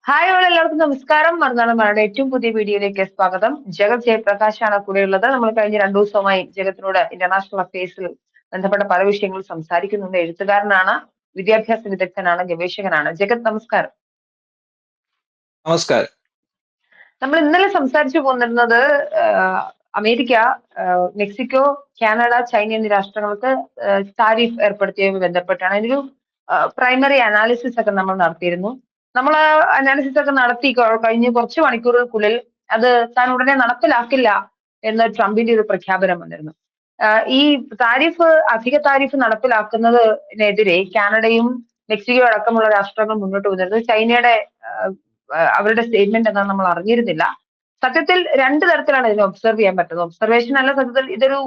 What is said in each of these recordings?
Hi all എല്ലാവർക്കും നമസ്കാരം. മറുനാടന്മാരുടെ ഏറ്റവും പുതിയ വീഡിയോയിലേക്ക് സ്വാഗതം. ജഗത് ജയപ്രകാശാണ് കൂടെയുള്ളത്. നമ്മൾ കഴിഞ്ഞ 2 ദിവസമായി ജഗത്തിനോട് ഇന്റർനാഷണൽ അഫയേഴ്സിൽ ബന്ധപ്പെട്ട പല വിഷയങ്ങളും സംസാരിക്കുന്നുണ്ട്. എഴുത്തുകാരനാണ്, വിദ്യാഭ്യാസ വിദഗ്ധനാണ്, ഗവേഷകനാണ്. ജഗത് നമസ്കാരം. നമസ്കാരം. നമ്മൾ ഇന്നലെ സംസാരിച്ചു പോന്നിരുന്നത് അമേരിക്ക, മെക്സിക്കോ, കാനഡ, ചൈന എന്നീ രാഷ്ട്രങ്ങൾക്ക് താരിഫ് ഏർപ്പെടുത്തിയതുമായി ബന്ധപ്പെട്ടാണ്. അതിനൊരു പ്രൈമറി അനാലിസിസ് ഒക്കെ നമ്മൾ നടത്തിയിരുന്നു. നമ്മൾ അനാലിസിസ് ഒക്കെ നടത്തി കഴിഞ്ഞ കുറച്ച് മണിക്കൂറുകൾക്കുള്ളിൽ അത് താൻ ഉടനെ നടപ്പിലാക്കില്ല എന്ന് ട്രംപിന്റെ ഒരു പ്രഖ്യാപനം വന്നിരുന്നു. ഈ അധിക താരിഫ് നടപ്പിലാക്കുന്നതിനെതിരെ കാനഡയും മെക്സിക്കോ അടക്കമുള്ള രാഷ്ട്രങ്ങൾ മുന്നോട്ട് വന്നിരുന്നു. ചൈനയുടെ അവരുടെ സ്റ്റേറ്റ്മെന്റ് എന്താണെന്ന് നമ്മൾ അറിഞ്ഞിരുന്നില്ല. സത്യത്തിൽ 2 തരത്തിലാണ് ഇതിനെ ഒബ്സർവ് ചെയ്യാൻ പറ്റുന്നത്. ഒബ്സർവേഷൻ അല്ല, സത്യത്തിൽ ഇതൊരു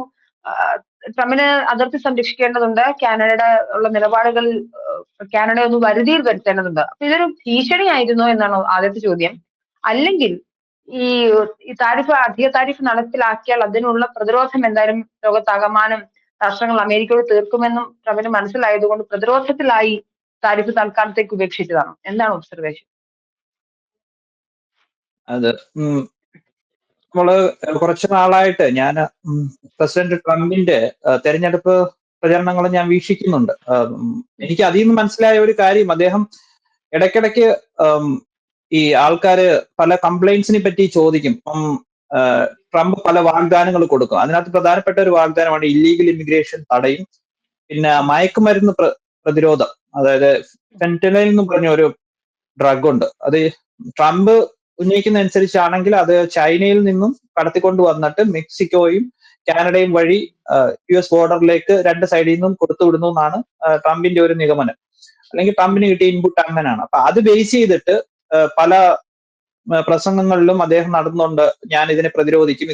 ട്രംപിന് അതിർത്തി സംരക്ഷിക്കേണ്ടതുണ്ട്. കാനഡയുടെ ഉള്ള നിലപാടുകളിൽ കാനഡയെ ഒന്ന് വരുതിയിൽ വരുത്തേണ്ടതുണ്ട്. അപ്പൊ ഇതൊരു ഭീഷണിയായിരുന്നോ എന്നാണ് ആദ്യത്തെ ചോദ്യം. അല്ലെങ്കിൽ ഈ അധിക താരിഫ് നടപ്പിലാക്കിയാൽ അതിനുള്ള പ്രതിരോധം എന്തായാലും ലോകത്താകമാനം രാഷ്ട്രങ്ങൾ അമേരിക്കയോട് തീർക്കുമെന്നും ട്രംപിന് മനസ്സിലായതുകൊണ്ട് പ്രതിരോധത്തിലായി താരിഫ് തൽക്കാലത്തേക്ക് ഉപേക്ഷിച്ചതാണ്. എന്താണ് ഒബ്സർവേഷൻ? അത് നമ്മള് കുറച്ചു നാളായിട്ട് ഞാൻ പ്രസിഡന്റ് ട്രംപിന്റെ തെരഞ്ഞെടുപ്പ് പ്രചരണങ്ങൾ ഞാൻ വീക്ഷിക്കുന്നുണ്ട്. എനിക്ക് അതിൽ നിന്ന് മനസ്സിലായ ഒരു കാര്യം, അദ്ദേഹം ഇടയ്ക്കിടയ്ക്ക് ഈ ആൾക്കാര് പല കംപ്ലൈന്റ്സിനെ പറ്റി ചോദിക്കും. ട്രംപ് പല വാഗ്ദാനങ്ങൾ കൊടുക്കും. അതിനകത്ത് പ്രധാനപ്പെട്ട ഒരു വാഗ്ദാനമാണ് ഇല്ലീഗൽ ഇമിഗ്രേഷൻ തടയും, പിന്നെ മയക്കുമരുന്ന് പ്രതിരോധം. അതായത് ഫെന്റനൈൽ എന്ന് പറഞ്ഞ ഒരു ഡ്രഗ് ഉണ്ട്. അത് ട്രംപ് ഉന്നയിക്കുന്ന അനുസരിച്ചാണെങ്കിൽ അത് ചൈനയിൽ നിന്നും കടത്തിക്കൊണ്ട് വന്നിട്ട് മെക്സിക്കോയും കാനഡയും വഴി US ബോർഡറിലേക്ക് 2 സൈഡിൽ നിന്നും കൊടുത്തുവിടുന്നു എന്നാണ് ട്രംപിന്റെ ഒരു നിഗമനം. അല്ലെങ്കിൽ ട്രംപിന് കിട്ടിയ ഇൻപുട്ട് അങ്ങനെയാണ്. അപ്പൊ അത് ബേസ് ചെയ്തിട്ട് പല പ്രസംഗങ്ങളിലും അദ്ദേഹം നടന്നുകൊണ്ട് ഞാൻ ഇതിനെ പ്രതിരോധിക്കും.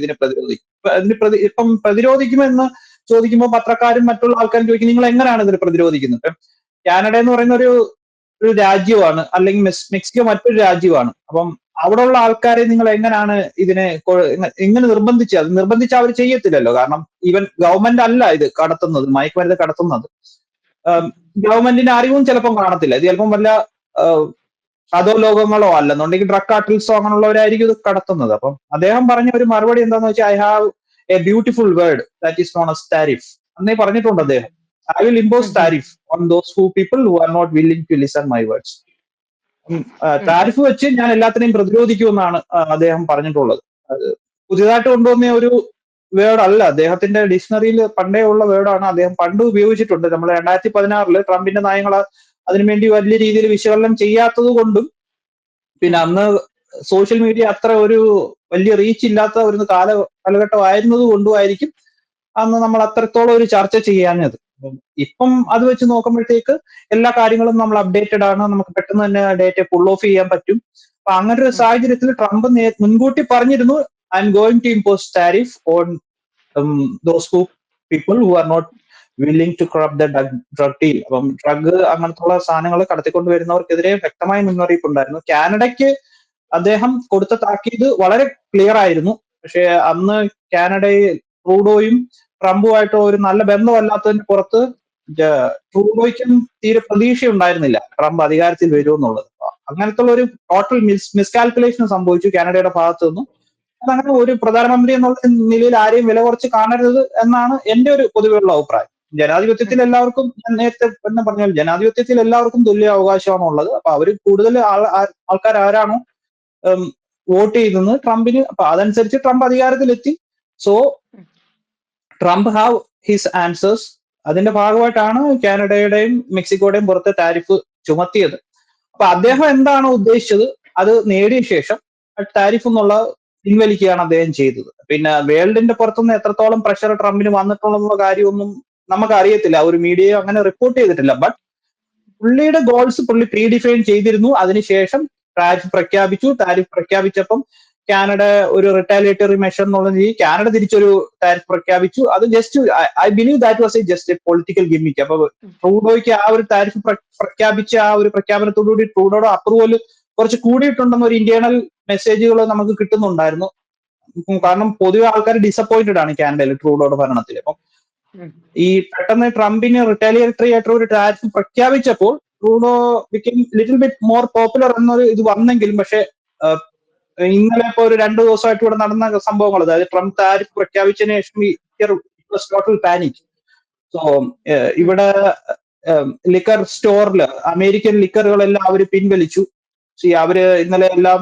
ഇപ്പം പ്രതിരോധിക്കുമെന്ന് ചോദിക്കുമ്പോൾ പത്രക്കാരും മറ്റുള്ള ആൾക്കാരും ചോദിക്കും, നിങ്ങൾ എങ്ങനെയാണ് ഇതിനെ പ്രതിരോധിക്കുന്നത്? ഇപ്പം കാനഡ എന്ന് പറയുന്ന ഒരു രാജ്യമാണ്, അല്ലെങ്കിൽ മെക്സിക്കോ മറ്റൊരു രാജ്യമാണ്. അപ്പം അവിടെയുള്ള ആൾക്കാരെ നിങ്ങൾ എങ്ങനെയാണ് ഇതിനെ എങ്ങനെ നിർബന്ധിച്ച് അവർ ചെയ്യത്തില്ലല്ലോ. കാരണം ഈവൻ ഗവൺമെന്റ് അല്ല ഇത് കടത്തുന്നത്, മയക്കുമരുന്ന് കടത്തുന്നത്. ഗവൺമെന്റിന്റെ അറിവും ചിലപ്പം കാണത്തില്ല. ഇത് ചിലപ്പം വല്ല അധോലോകങ്ങളോ അല്ലെന്നുണ്ടെങ്കിൽ ഡ്രഗ് കാർട്ടിൽസോ അങ്ങനെയുള്ളവരായിരിക്കും ഇത് കടത്തുന്നത്. അപ്പം അദ്ദേഹം പറഞ്ഞ ഒരു മറുപടി എന്താന്ന് വെച്ചാൽ, I have A beautiful word that is known as tariff എന്നേ പറഞ്ഞിട്ടുണ്ട് അദ്ദേഹം. I will impose tariff on those people who are not willing to listen my words. Tariff വെച്ച് ഞാൻ എല്ലാത്തിനെയും പ്രതിരോധിക്കുമെന്നാണ് അദ്ദേഹം പറഞ്ഞിട്ടുള്ളത്. പുതിയതായിട്ട് കൊണ്ടുവന്ന ഒരു വേർഡ് അല്ല, അദ്ദേഹത്തിന്റെ ഡിക്ഷണറിയിൽ പണ്ടേ ഉള്ള വേർഡാണ്. അദ്ദേഹം പണ്ട് ഉപയോഗിച്ചിട്ടുണ്ട്. നമ്മൾ 2016 ട്രംപിന്റെ നയങ്ങൾ അതിനുവേണ്ടി വലിയ രീതിയിൽ വിശകലനം ചെയ്യാത്തത് കൊണ്ടും, പിന്നെ അന്ന് സോഷ്യൽ മീഡിയ അത്ര ഒരു വലിയ റീച്ച് ഇല്ലാത്ത ഒരു കാലഘട്ടം ആയിരുന്നത് കൊണ്ടുമായിരിക്കും അന്ന് നമ്മൾ അത്രത്തോളം ഒരു ചർച്ച ചെയ്യാഞ്ഞത്. ഇപ്പം അത് വെച്ച് നോക്കുമ്പോഴത്തേക്ക് എല്ലാ കാര്യങ്ങളും നമ്മൾ അപ്ഡേറ്റഡ് ആണ്. നമുക്ക് പെട്ടെന്ന് തന്നെ ഡേറ്റ പുൾ ഓഫ് ചെയ്യാൻ പറ്റും. അപ്പൊ അങ്ങനെ ഒരു സാഹചര്യത്തിൽ ട്രംപ് മുൻകൂട്ടി പറഞ്ഞിരുന്നു, I'm going to impose tariff on those people who are not willing to corrupt the drug deal. അപ്പം ഡ്രഗ് അങ്ങനത്തുള്ള സാധനങ്ങൾ കടത്തിക്കൊണ്ട് വരുന്നവർക്കെതിരെ വ്യക്തമായ മുന്നറിയിപ്പ് ഉണ്ടായിരുന്നു. കാനഡയ്ക്ക് അദ്ദേഹം കൊടുത്ത താക്കീത് വളരെ ക്ലിയർ ആയിരുന്നു. പക്ഷെ അന്ന് കാനഡയിൽ ട്രൂഡോയും ട്രംപുമായിട്ട് ഒരു നല്ല ബന്ധമല്ലാത്തതിന് പുറത്ത് ട്രൂഡോയ്ക്കും തീരെ പ്രതീക്ഷയുണ്ടായിരുന്നില്ല ട്രംപ് അധികാരത്തിൽ വരുമെന്നുള്ളത്. അങ്ങനത്തെ ഒരു ടോട്ടൽ മിസ്കാൽക്കുലേഷൻ സംഭവിച്ചു കാനഡയുടെ ഭാഗത്തു നിന്നും. അതങ്ങനെ ഒരു പ്രധാനമന്ത്രി എന്നുള്ള നിലയിൽ ആരെയും വില കുറച്ച് കാണരുത് എന്നാണ് എന്റെ ഒരു പൊതുവെയുള്ള അഭിപ്രായം. ജനാധിപത്യത്തിൽ എല്ലാവർക്കും, ഞാൻ നേരത്തെ തന്നെ പറഞ്ഞാൽ, ജനാധിപത്യത്തിൽ എല്ലാവർക്കും തുല്യ അവകാശമാണ് ഉള്ളത്. അപ്പൊ അവർ കൂടുതൽ ആൾക്കാർ ആരാണോ വോട്ട് ചെയ്യുന്നത് ട്രംപിന്, അപ്പൊ അതനുസരിച്ച് ട്രംപ് അധികാരത്തിലെത്തി. So Trump have his answers. അതിന്റെ ഭാഗമായിട്ടാണ് കാനഡയുടെയും മെക്സിക്കോയുടെയും പുറത്തെ താരിഫ് ചുമത്തിയത്. അപ്പൊ അദ്ദേഹം എന്താണോ ഉദ്ദേശിച്ചത് അത് നേടിയ ശേഷം താരിഫ് എന്നുള്ള പിൻവലിക്കുകയാണ് അദ്ദേഹം ചെയ്തത്. പിന്നെ വേൾഡിന്റെ പുറത്തുനിന്ന് എത്രത്തോളം പ്രഷർ ട്രംപിന് വന്നിട്ടുള്ള കാര്യമൊന്നും നമുക്ക് അറിയത്തില്ല. ഒരു മീഡിയ അങ്ങനെ റിപ്പോർട്ട് ചെയ്തിട്ടില്ല. ബട്ട് പുള്ളിയുടെ ഗോൾസ് പുള്ളി പ്രീഡിഫൈൻ ചെയ്തിരുന്നു. അതിനുശേഷം താരിഫ് പ്രഖ്യാപിച്ചപ്പം കാനഡ ഒരു റിട്ടാലിയേറ്ററി മെഷർ എന്നുള്ള രീതിയിൽ കാനഡ തിരിച്ചൊരു താരിഫ് പ്രഖ്യാപിച്ചു. അത് just I believe that was just A political ഗിമ്മിക്ക്. അപ്പൊ ട്രൂഡോയ്ക്ക് ആ ഒരു താരിഫ് പ്രഖ്യാപിച്ച ആ ഒരു പ്രഖ്യാപനത്തോടുകൂടി ട്രൂഡോയുടെ അപ്രൂവൽ കുറച്ച് കൂടിയിട്ടുണ്ടെന്ന് ഒരു ഇന്റേണൽ മെസ്സേജുകൾ നമുക്ക് കിട്ടുന്നുണ്ടായിരുന്നു. കാരണം പൊതുവെ ആൾക്കാർ ഡിസപ്പോയിന്റഡ് ആണ് കാനഡയിൽ ട്രൂഡോയുടെ ഭരണത്തിൽ. അപ്പം ഈ പെട്ടെന്ന് ട്രംപിന് റിട്ടാലിയേറ്ററി ആയിട്ട് ഒരു താരിഫ് പ്രഖ്യാപിച്ചപ്പോൾ Trudeau become little bit more popular എന്നൊരു ഇത് വന്നെങ്കിലും പക്ഷെ ഇന്നലെ ഇപ്പൊ ഒരു 2 ദിവസമായിട്ട് ഇവിടെ നടന്ന സംഭവങ്ങൾ, അതായത് ട്രംപ് താരിഫ് പ്രഖ്യാപിച്ചതിന് ശേഷം ടോട്ടൽ പാനിക്. സോ ഇവിടെ ലിക്കർ സ്റ്റോറിൽ അമേരിക്കൻ ലിക്കറുകളെല്ലാം അവർ പിൻവലിച്ചു. അവര് ഇന്നലെ എല്ലാം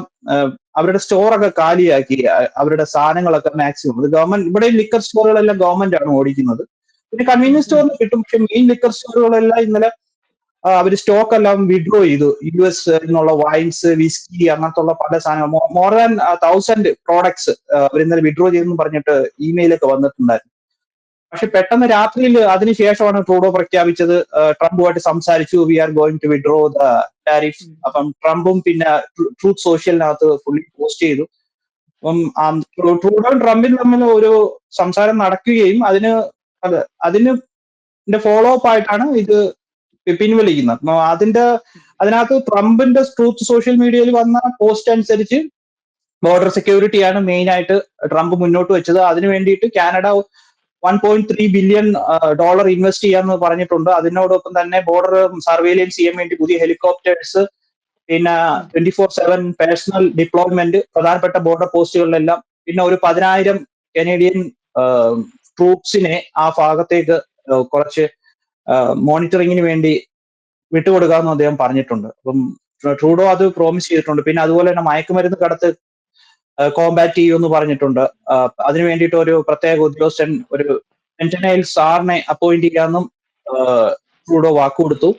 അവരുടെ സ്റ്റോറൊക്കെ കാലിയാക്കി, അവരുടെ സാധനങ്ങളൊക്കെ മാക്സിമം. ഇത് ഗവൺമെന്റ്, ഇവിടെ ലിക്കർ സ്റ്റോറുകളെല്ലാം ഗവൺമെന്റ് ആണ് ഓടിക്കുന്നത്. പിന്നെ കൺവീനിയൻസ് സ്റ്റോറിൽ കിട്ടും, പക്ഷെ മെയിൻ ലിക്കർ സ്റ്റോറുകളെല്ലാം ഇന്നലെ അവർ സ്റ്റോക്ക് എല്ലാം വിഡ്രോ ചെയ്തു. US എന്നുള്ള വൈൻസ്, വിസ്കി അങ്ങനത്തെ ഉള്ള പല സാധനങ്ങൾ, മോർ ദാൻ 1000 പ്രോഡക്ട്സ് അവർ ഇന്നലെ വിഡ്രോ ചെയ്തെന്ന് പറഞ്ഞിട്ട് ഇമെയിലൊക്കെ വന്നിട്ടുണ്ടായിരുന്നു. പക്ഷെ പെട്ടെന്ന് രാത്രിയിൽ അതിനുശേഷമാണ് ട്രൂഡോ പ്രഖ്യാപിച്ചത്, ട്രംപുമായിട്ട് സംസാരിച്ചു, we are going to withdraw the tariff. അപ്പം ട്രംപും പിന്നെ ട്രൂത്ത് സോഷ്യലിനകത്ത് ഫുള്ളി പോസ്റ്റ് ചെയ്തു. അപ്പം ട്രൂഡോയും ട്രംപും തമ്മിൽ ഒരു സംസാരം നടക്കുകയും അതിന് ഫോളോ അപ്പ് ആയിട്ടാണ് ഇത് പിൻവലിക്കുന്നത്. അതിനകത്ത് ട്രംപിന്റെ ട്രൂത്ത് സോഷ്യൽ മീഡിയയിൽ വന്ന പോസ്റ്റ് അനുസരിച്ച് ബോർഡർ സെക്യൂരിറ്റിയാണ് മെയിൻ ആയിട്ട് ട്രംപ് മുന്നോട്ട് വെച്ചത്. അതിനു വേണ്ടിയിട്ട് കാനഡ $1.3 ബില്യൺ ഇൻവെസ്റ്റ് ചെയ്യാന്ന് പറഞ്ഞിട്ടുണ്ട്. അതിനോടൊപ്പം തന്നെ ബോർഡർ സർവൈലൻസ് ചെയ്യാൻ വേണ്ടി പുതിയ ഹെലികോപ്റ്റേഴ്സ്, പിന്നെ 24/7 പേഴ്സണൽ ഡിപ്ലോയ്മെന്റ് പ്രധാനപ്പെട്ട ബോർഡർ പോസ്റ്റുകളിലെല്ലാം, പിന്നെ ഒരു 10,000 കനേഡിയൻ ട്രൂപ്സിനെ ആ ഭാഗത്തേക്ക് കുറച്ച് മോണിറ്ററിങ്ങിന് വേണ്ടി വിട്ടുകൊടുക്കാമെന്ന് അദ്ദേഹം പറഞ്ഞിട്ടുണ്ട്. അപ്പം ട്രൂഡോ അത് പ്രോമിസ് ചെയ്തിട്ടുണ്ട്. പിന്നെ അതുപോലെ തന്നെ മയക്കുമരുന്ന് കടത്ത് കോമ്പാറ്റ് ചെയ്യുമെന്ന് പറഞ്ഞിട്ടുണ്ട്. അതിനു വേണ്ടിയിട്ട് ഒരു പ്രത്യേക ഉദ്യോഗസ്ഥൻ, ഒരു ഫെന്റനൈൽ സാറിനെ അപ്പോയിന്റ് ചെയ്യാമെന്നും ട്രൂഡോ വാക്കുകൊടുത്തു.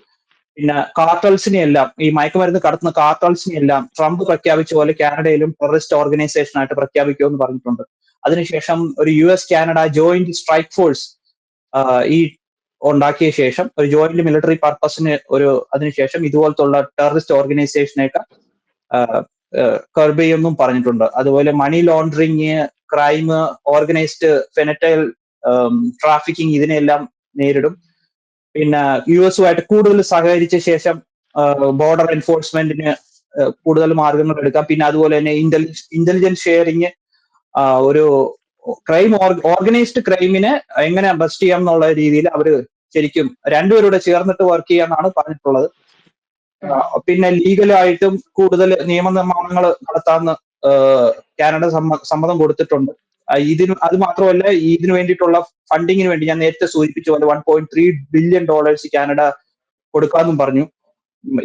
പിന്നെ കാർട്ടൽസിനെ എല്ലാം, ഈ മയക്കുമരുന്ന് കടത്തുന്ന കാർട്ടൽസിനെ എല്ലാം ട്രംപ് പ്രഖ്യാപിച്ച പോലെ കാനഡയിലും ടെററിസ്റ്റ് ഓർഗനൈസേഷൻ ആയിട്ട് പ്രഖ്യാപിക്കുമെന്ന് പറഞ്ഞിട്ടുണ്ട്. അതിനുശേഷം ഒരു US Canada joint strike force ഈ ഉണ്ടാക്കിയ ശേഷം ഒരു ജോയിന്റ് മിലിറ്ററി പർപ്പസിന് അതിനുശേഷം ഇതുപോലത്തുള്ള ടെററിസ്റ്റ് ഓർഗനൈസേഷനെയൊക്കെ കർബ് ചെയ്യുമെന്നും പറഞ്ഞിട്ടുണ്ട്. അതുപോലെ money laundering, crime, organised fentanyl trafficking ഇതിനെല്ലാം നേരിടും. പിന്നെ US കൂടുതൽ സഹകരിച്ച ശേഷം ബോർഡർ എൻഫോഴ്സ്മെന്റിന് കൂടുതൽ മാർഗങ്ങൾ എടുക്കാം. പിന്നെ അതുപോലെ തന്നെ ഇന്റലിജൻസ് ഷെയറിങ്, ഒരു ഓർഗനൈസ്ഡ് ക്രൈമിനെ എങ്ങനെ ബസ്റ്റ് ചെയ്യാം എന്നുള്ള രീതിയിൽ അവർ ശരിക്കും രണ്ടുപേരുടെ ചേർന്നിട്ട് വർക്ക് ചെയ്യാന്നാണ് പറഞ്ഞിട്ടുള്ളത്. പിന്നെ ലീഗലായിട്ടും കൂടുതൽ നിയമനിർമ്മാണങ്ങൾ നടത്താമെന്ന് കാനഡ സമ്മതം കൊടുത്തിട്ടുണ്ട്. അത് മാത്രമല്ല, ഇതിനു വേണ്ടിയിട്ടുള്ള ഫണ്ടിങ്ങിന് വേണ്ടി ഞാൻ നേരത്തെ സൂചിപ്പിച്ച പോലെ $1.3 ബില്യൺ കാനഡ കൊടുക്കാമെന്നും പറഞ്ഞു.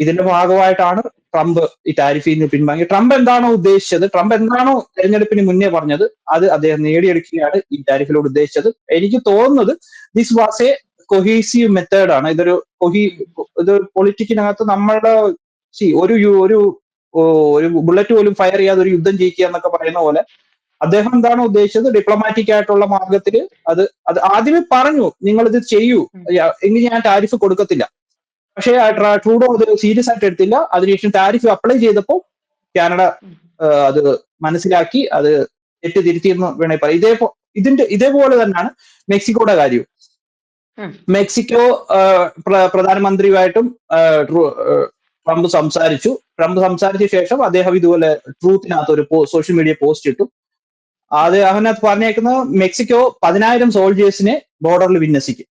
ഇതിന്റെ ഭാഗമായിട്ടാണ് ട്രംപ് ഈ ടാരിഫിൽ നിന്ന് പിൻവാങ്ങി. ട്രംപ് എന്താണോ ഉദ്ദേശിച്ചത്, ട്രംപ് എന്താണോ തെരഞ്ഞെടുപ്പിന് മുന്നേ പറഞ്ഞത്, അത് അദ്ദേഹം നേടിയെടുക്കുകയാണ് ഈ ടാരിഫിലൂടെ ഉദ്ദേശിച്ചത്. എനിക്ക് തോന്നുന്നത് ദിസ് വാസ് എ കൊഹീസീവ് മെത്തേഡ് ആണ്. ഇത് പൊളിറ്റിക്കിനകത്ത് നമ്മളുടെ ഒരു ബുള്ളറ്റ് പോലും ഫയർ ചെയ്യാതെ ഒരു യുദ്ധം ജയിക്കുക എന്നൊക്കെ പറയുന്ന പോലെ അദ്ദേഹം എന്താണോ ഉദ്ദേശിച്ചത്, ഡിപ്ലോമാറ്റിക് ആയിട്ടുള്ള മാർഗത്തിൽ അത് ആദ്യമേ പറഞ്ഞു, നിങ്ങൾ ഇത് ചെയ്യൂ, എങ്കിൽ ഞാൻ ടാരിഫ് കൊടുക്കത്തില്ല. പക്ഷേ ട്രൂഡോ അത് സീരിയസ് ആയിട്ട് എടുത്തില്ല. അതിനുശേഷം ടാരിഫ് അപ്ലൈ ചെയ്തപ്പോൾ കാനഡ അത് മനസ്സിലാക്കി അത് തിരുത്തിയെന്ന് വേണേ പറയാം. ഇതേപോലെ തന്നെയാണ് മെക്സിക്കോയുടെ കാര്യം. മെക്സിക്കോ പ്രധാനമന്ത്രിയുമായിട്ടും ട്രംപ് സംസാരിച്ചു. ട്രംപ് സംസാരിച്ച ശേഷം അദ്ദേഹം ഇതുപോലെ ട്രൂത്തിനകത്ത് ഒരു സോഷ്യൽ മീഡിയ പോസ്റ്റ് ഇട്ടു. അതിനകത്ത് പറഞ്ഞേക്കുന്നത് മെക്സിക്കോ 10,000 സോൾജേഴ്സിനെ ബോർഡറിൽ വിന്യസിക്കും.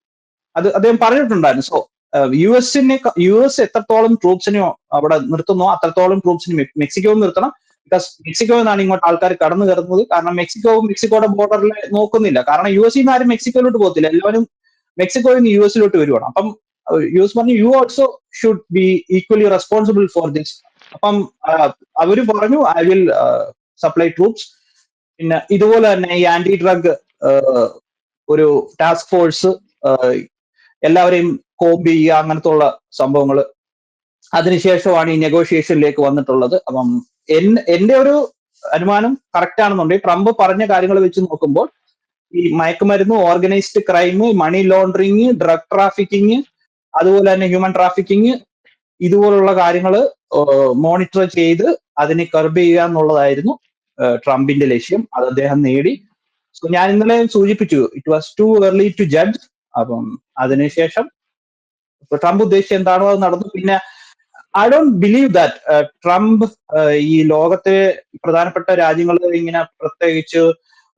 അത് അദ്ദേഹം പറഞ്ഞിട്ടുണ്ടായിരുന്നു. സോ US എത്രത്തോളം ട്രൂപ്സിനെ അവിടെ നിർത്തുന്നോ അത്രത്തോളം ട്രൂപ്സിന് മെക്സിക്കോയും നിർത്തണം. ബിക്കോസ് മെക്സിക്കോ എന്നാണ് ഇങ്ങോട്ട് ആൾക്കാർ കടന്നു കയറുന്നത്. കാരണം മെക്സിക്കോയുടെ ബോർഡറിൽ നോക്കുന്നില്ല. കാരണം US നിന്ന് ആരും മെക്സിക്കോയിലോട്ട് പോകത്തില്ല, എല്ലാവരും മെക്സിക്കോയിൽ നിന്ന് US വരുവാണ്. അപ്പം US പറഞ്ഞു, you also should be equally responsible for this. അപ്പം അവര് പറഞ്ഞു, ഐ വിൽ സപ്ലൈ ട്രൂപ്സ്. പിന്നെ ഇതുപോലെ തന്നെ ഈ ആന്റി ഡ്രഗ് ഒരു ടാസ്ക് ഫോഴ്സ്, എല്ലാവരെയും കോമ്പ് ചെയ്യുക, അങ്ങനത്തെ ഉള്ള സംഭവങ്ങൾ. അതിനുശേഷമാണ് ഈ നെഗോഷിയേഷനിലേക്ക് വന്നിട്ടുള്ളത്. അപ്പം എന്റെ ഒരു അനുമാനം കറക്റ്റ് ആണെന്നുണ്ടെങ്കിൽ ട്രംപ് പറഞ്ഞ കാര്യങ്ങൾ വെച്ച് നോക്കുമ്പോൾ ഈ മയക്കുമരുന്ന്, organised crime, money laundering, drug trafficking, അതുപോലെ തന്നെ ഹ്യൂമൻ ട്രാഫിക്കിങ്, ഇതുപോലുള്ള കാര്യങ്ങൾ മോണിറ്റർ ചെയ്ത് അതിനെ കർബ് ചെയ്യുക എന്നുള്ളതായിരുന്നു ട്രംപിന്റെ ലക്ഷ്യം. അത് അദ്ദേഹം നേടി. സോ ഞാൻ ഇന്നലെ സൂചിപ്പിച്ചു, it was too early to judge. അപ്പം അതിനുശേഷം ട്രംപ് ഉദ്ദേശിച്ച എന്താണോ അത് നടന്നു. പിന്നെ I don't believe that Trump ഈ ലോകത്തെ പ്രധാനപ്പെട്ട രാജ്യങ്ങൾ ഇങ്ങനെ പ്രത്യേകിച്ച്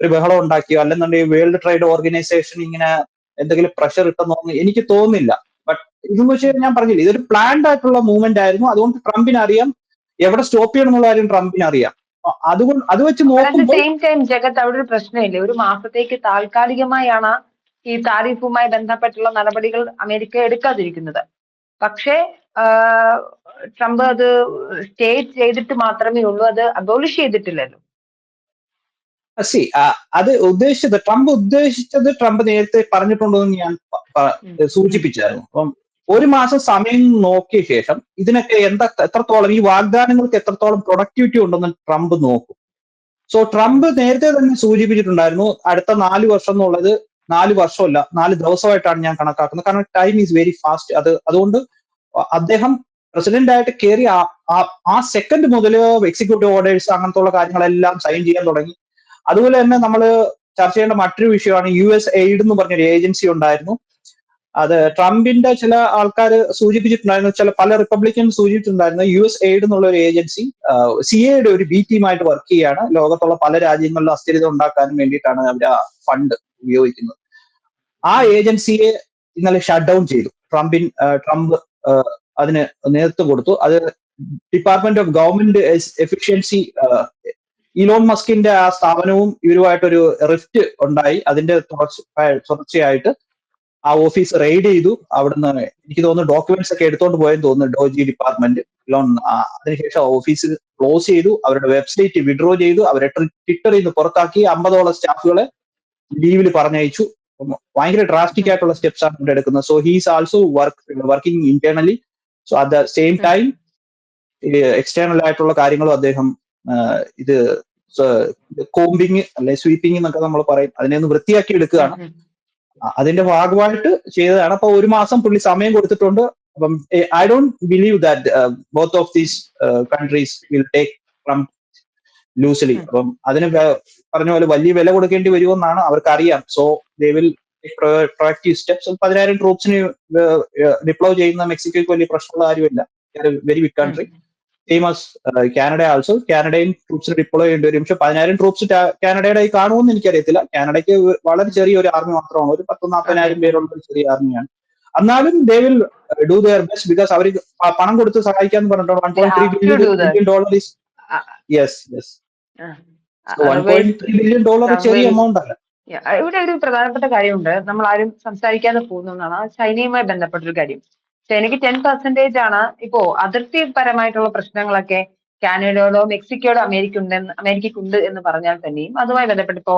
ഒരു ബഹളം ഉണ്ടാക്കിയോ അല്ലെന്നുണ്ടെങ്കിൽ വേൾഡ് ട്രേഡ് ഓർഗനൈസേഷൻ ഇങ്ങനെ എന്തെങ്കിലും പ്രഷർ ഇട്ടെന്നോ എനിക്ക് തോന്നുന്നില്ല. ബട്ട് ഇതെന്ന് വെച്ചാൽ ഞാൻ പറഞ്ഞില്ല, ഇതൊരു പ്ലാൻഡ് ആയിട്ടുള്ള മൂവ്മെന്റ് ആയിരുന്നു. അതുകൊണ്ട് ട്രംപിന് അറിയാം എവിടെ സ്റ്റോപ്പ് ചെയ്യണം എന്നുള്ള കാര്യം ട്രംപിന് അറിയാം. അതുകൊണ്ട് അത് വെച്ച് But at the നോക്കുമ്പോൾ same time, ജഗത്ത് അവിടെ ഒരു പ്രശ്നമില്ലേ? ഒരു മാസത്തേക്ക് താൽക്കാലികമായാണ് ഈ താരിഫുമായി ബന്ധപ്പെട്ടുള്ള നടപടികൾ അമേരിക്ക എടുക്കാതിരിക്കുന്നത്. പക്ഷേ ട്രംപ് അത് സ്റ്റേ ചെയ്തിട്ട് മാത്രമേ ഉള്ളൂ, അത് അബോളിഷ് ചെയ്തിട്ടില്ലല്ലോ. സി അത് ഉദ്ദേശിച്ചത് ട്രംപ് നേരത്തെ പറഞ്ഞിട്ടുണ്ടെന്ന് ഞാൻ സൂചിപ്പിച്ചായിരുന്നു. അപ്പം ഒരു മാസം സമയം നോക്കിയ ശേഷം ഇതിനൊക്കെ എത്രത്തോളം ഈ വാഗ്ദാനങ്ങൾക്ക് എത്രത്തോളം പ്രൊഡക്ടിവിറ്റി ഉണ്ടെന്ന് ട്രംപ് നോക്കും. സോ ട്രംപ് നേരത്തെ തന്നെ സൂചിപ്പിച്ചിട്ടുണ്ടായിരുന്നു അടുത്ത 4 വർഷം എന്നുള്ളത് 4 വർഷമല്ല 4 ദിവസമായിട്ടാണ് ഞാൻ കണക്കാക്കുന്നത്. കാരണം ടൈം ഈസ് വെരി ഫാസ്റ്റ്. അതുകൊണ്ട് അദ്ദേഹം പ്രസിഡന്റ് ആയിട്ട് കയറി ആ സെക്കൻഡ് മുതൽ എക്സിക്യൂട്ടീവ് ഓർഡേഴ്സ് അങ്ങനത്തെ ഉള്ള കാര്യങ്ങളെല്ലാം സൈൻ ചെയ്യാൻ തുടങ്ങി. അതുപോലെ തന്നെ നമ്മൾ ചർച്ച ചെയ്യേണ്ട മറ്റൊരു വിഷയമാണ് US എയ്ഡ് എന്ന് പറഞ്ഞൊരു ഏജൻസി ഉണ്ടായിരുന്നു. അത് ട്രംപിന്റെ ചില ആൾക്കാർ സൂചിപ്പിച്ചിട്ടുണ്ടായിരുന്നു, പല റിപ്പബ്ലിക്കൻ സൂചിപ്പിച്ചിട്ടുണ്ടായിരുന്നു. US എയ്ഡ് എന്നുള്ള ഒരു ഏജൻസി CAയുടെ ഒരു ബി ടീമായിട്ട് വർക്ക് ചെയ്യാണ്. ലോകത്തുള്ള പല രാജ്യങ്ങളിലും അസ്ഥിരത ഉണ്ടാക്കാനും വേണ്ടിയിട്ടാണ് അവർ ആ ഫണ്ട് ഉപയോഗിക്കുന്നത്. ആ ഏജൻസിയെ ഇന്നലെ ഷട്ട് ഡൗൺ ചെയ്തു. ട്രംപ് അതിന് നേതൃത്വം കൊടുത്തു. അത് department of government efficiency, Elon മസ്കിന്റെ ആ സ്ഥാപനവും ഇവരുമായിട്ടൊരു റിഫ്റ്റ് ഉണ്ടായി. അതിന്റെ തുടർച്ചയായിട്ട് ആ ഓഫീസ് റെയ്ഡ് ചെയ്തു. അവിടുന്ന് എനിക്ക് തോന്നുന്നു ഡോക്യുമെന്റ്സ് ഒക്കെ എടുത്തോണ്ട് പോയെന്ന് തോന്നുന്നു ഡോജി ഡിപ്പാർട്ട്മെന്റ്. അതിനുശേഷം ഓഫീസ് ക്ലോസ് ചെയ്തു, അവരുടെ വെബ്സൈറ്റ് വിഡ്രോ ചെയ്തു, അവരെ ട്വിറ്ററിൽ നിന്ന് പുറത്താക്കി, 50ഓളം സ്റ്റാഫുകളെ ലീവിൽ പറഞ്ഞയച്ചു. ഭയങ്കര ഡ്രാസ്റ്റിക് ആയിട്ടുള്ള സ്റ്റെപ്സ് ആണ് ഇവിടെ എടുക്കുന്നത്. So he's also working internally. So at the same time external ആയിട്ടുള്ള കാര്യങ്ങളും അദ്ദേഹം ഇത് കോമ്പിങ് അല്ലെ സ്വീപ്പിംഗ് എന്നൊക്കെ നമ്മൾ പറയും, അതിനെ ഒന്ന് വൃത്തിയാക്കി എടുക്കുകയാണ്. അതിന്റെ ഭാഗമായിട്ട് ചെയ്തതാണ്. അപ്പൊ ഒരു മാസം പുള്ളി സമയം കൊടുത്തിട്ടുണ്ട്. അപ്പം I don't believe that both of these countries will take Trump loosely. അപ്പം അതിന് പറഞ്ഞ പോലെ വലിയ വില കൊടുക്കേണ്ടി വരുമെന്നാണ് അവർക്കറിയാം. So they will proactive steps. 10,000 ട്രൂപ്സിന് ഡിപ്ലോയ് ചെയ്യുന്ന മെക്സിക്കോയ്ക്ക് വലിയ പ്രശ്നമുള്ള കാര്യമില്ല. Very big country. Famous Canada also. കാനഡയും ട്രൂപ്സിന് ഡിപ്ലോയ് ചെയ്യേണ്ടി വരും. പക്ഷെ 10,000 ട്രൂപ്സ് കാനഡയുടെ കാണുമെന്ന് എനിക്കറിയത്തില്ല. കാനഡയ്ക്ക് വളരെ ചെറിയൊരു ആർമി മാത്രമാണ്, ഒരു 40,000 പേരുള്ള ഒരു ചെറിയ ആർമിയാണ്. എന്നാലും they will do their best because അവർ പണം കൊടുത്ത് സഹായിക്കാന്ന് പറഞ്ഞിട്ടുണ്ട്. $1.3 billion is yes yes. $1.3 billion ചെറിയ എമൗണ്ട് അല്ല. ഇവിടെ ഒരു പ്രധാനപ്പെട്ട കാര്യമുണ്ട്, നമ്മൾ ആരും സംസാരിക്കാതെ പോകുന്നതാണ് ചൈനയുമായി ബന്ധപ്പെട്ടൊരു കാര്യം. ചൈനയ്ക്ക് 10% ആണ് ഇപ്പോ അതിർത്തിപരമായിട്ടുള്ള പ്രശ്നങ്ങളൊക്കെ കാനഡയോടോ മെക്സിക്കോടോ അമേരിക്കയ്ക്കുണ്ട് എന്ന് പറഞ്ഞാൽ തന്നെയും അതുമായി ബന്ധപ്പെട്ട് ഇപ്പോ